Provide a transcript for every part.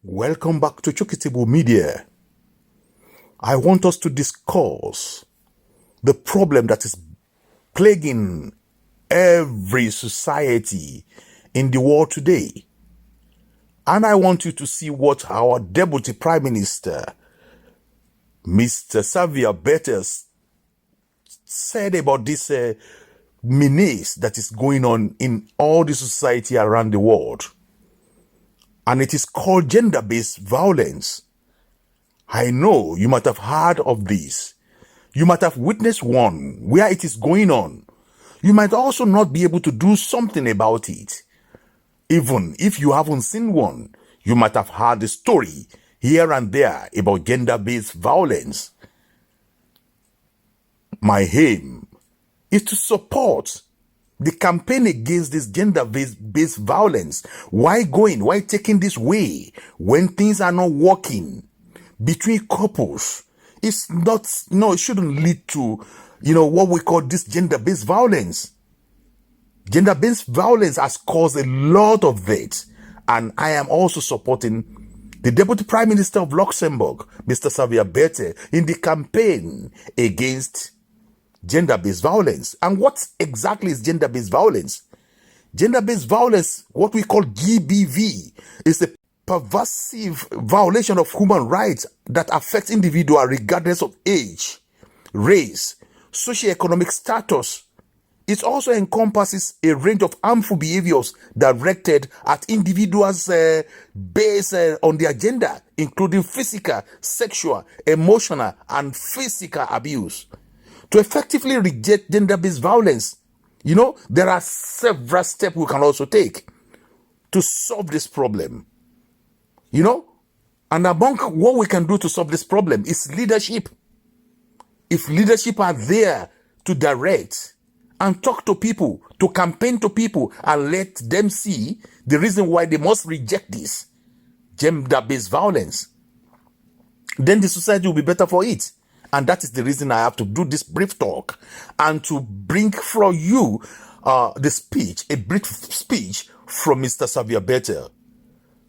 Welcome back to Chokitable Media. I want us to discuss the problem that is plaguing every society in the world today. And I want you to see what our Deputy Prime Minister, Mr. Xavier Bettel, said about this menace that is going on in all the society around the world. And it is called gender-based violence. I know you might have heard of this. You might have witnessed one where it is going on. You might also not be able to do something about it. Even if you haven't seen one, you might have heard the story here and there about gender-based violence. My aim is to support the campaign against this gender-based violence. Why taking this way when things are not working between couples? It's not, it shouldn't lead to, what we call this gender-based violence. Gender-based violence has caused a lot of death, and I am also supporting the Deputy Prime Minister of Luxembourg, Mr. Xavier Bettel, in the campaign against gender-based violence. And what exactly is gender-based violence? Gender-based violence, what we call GBV, is a pervasive violation of human rights that affects individuals regardless of age, race, socioeconomic status. It also encompasses a range of harmful behaviors directed at individuals based on their gender, including physical, sexual, emotional, and physical abuse. To effectively reject gender-based violence, there are several steps we can also take to solve this problem. And among what we can do to solve this problem is leadership. If leadership are there to direct and talk to people, to campaign to people, and let them see the reason why they must reject this gender-based violence, then the society will be better for it. And that is the reason I have to do this brief talk and to bring for you a brief speech from Mr. Xavier Bettel.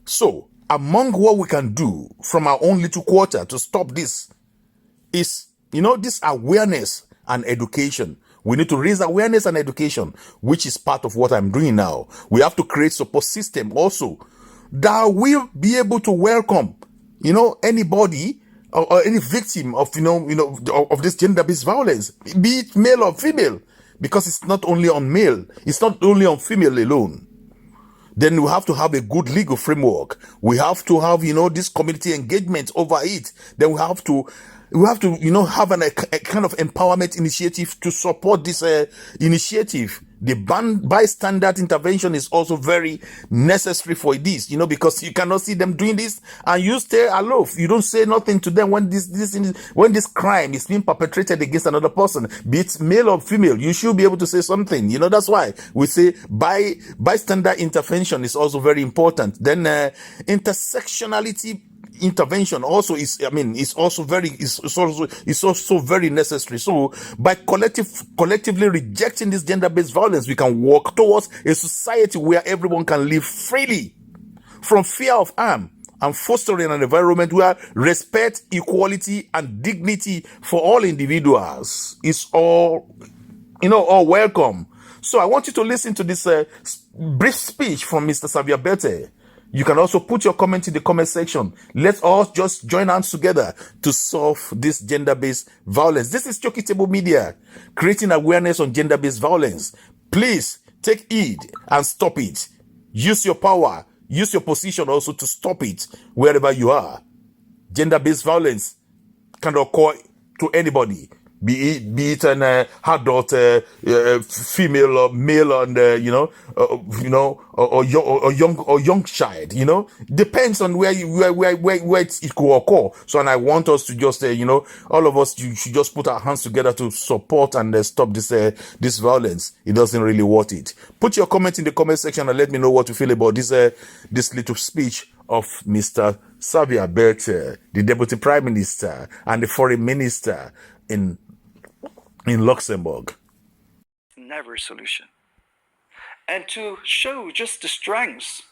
So, among what we can do from our own little quarter to stop this is, this awareness and education. We need to raise awareness and education, which is part of what I'm doing now. We have to create support system also that will be able to welcome, anybody or any victim of, of this gender-based violence, be it male or female, because it's not only on male, it's not only on female alone. Then we have to have a good legal framework. We have to have, this community engagement over it. Then we have to, have a kind of empowerment initiative to support this initiative. The bystander intervention is also very necessary for this, because you cannot see them doing this and you stay aloof. You don't say nothing to them when this crime is being perpetrated against another person, be it male or female. You should be able to say something. That's why we say bystander intervention is also very important. Then intersectionality intervention also is also very necessary. So by collectively rejecting this gender-based violence, we can work towards a society where everyone can live freely from fear of harm and fostering an environment where respect, equality, and dignity for all individuals is all welcome. So I want you to listen to this brief speech from Mr. Xavier Bettel. You can also put your comment in the comment section. Let's all just join hands together to solve this gender-based violence. This is Chokitable Media, creating awareness on gender-based violence. Please take heed and stop it. Use your power, use your position also to stop it wherever you are. Gender-based violence can occur to anybody, be it an adult, female or male, and or young child. Depends on where it could occur. So, and I want us to just all of us, you should just put our hands together to support and stop this violence. It doesn't really worth it. Put your comment in the comment section and let me know what you feel about this little speech of Mr. Xavier Bettel, the Deputy Prime Minister and the Foreign Minister in Luxembourg. Never a solution. And to show just the strengths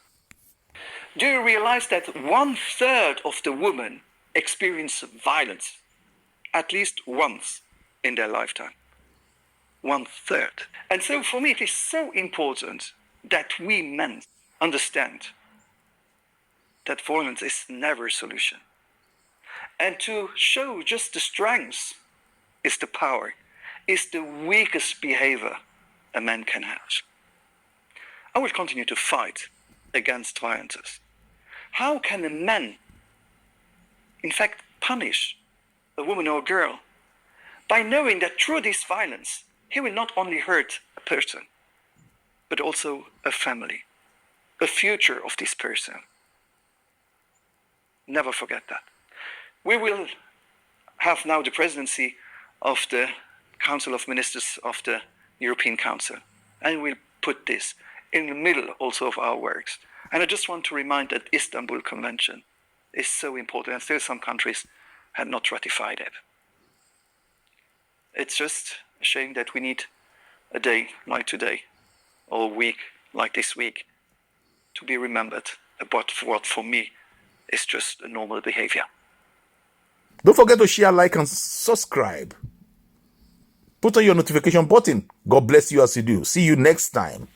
Do you realize that 1/3 of the women experience violence at least once in their lifetime? 1/3. And so for me, it is so important that we men understand that violence is never a solution. And to show just the strength is the power, is the weakest behavior a man can have. I will continue to fight against violence. How can a man, in fact, punish a woman or a girl by knowing that through this violence, he will not only hurt a person, but also a family, a future of this person? Never forget that. We will have now the presidency of the Council of Ministers of the European Council, and we'll put this in the middle also of our works. And I just want to remind that Istanbul Convention is so important, and still some countries had not ratified it. It's just a shame that we need a day like today, or a week like this week, to be remembered about what for me is just a normal behavior. Don't forget to share, like, and subscribe. Put on your notification button. God bless you as you do. See you next time.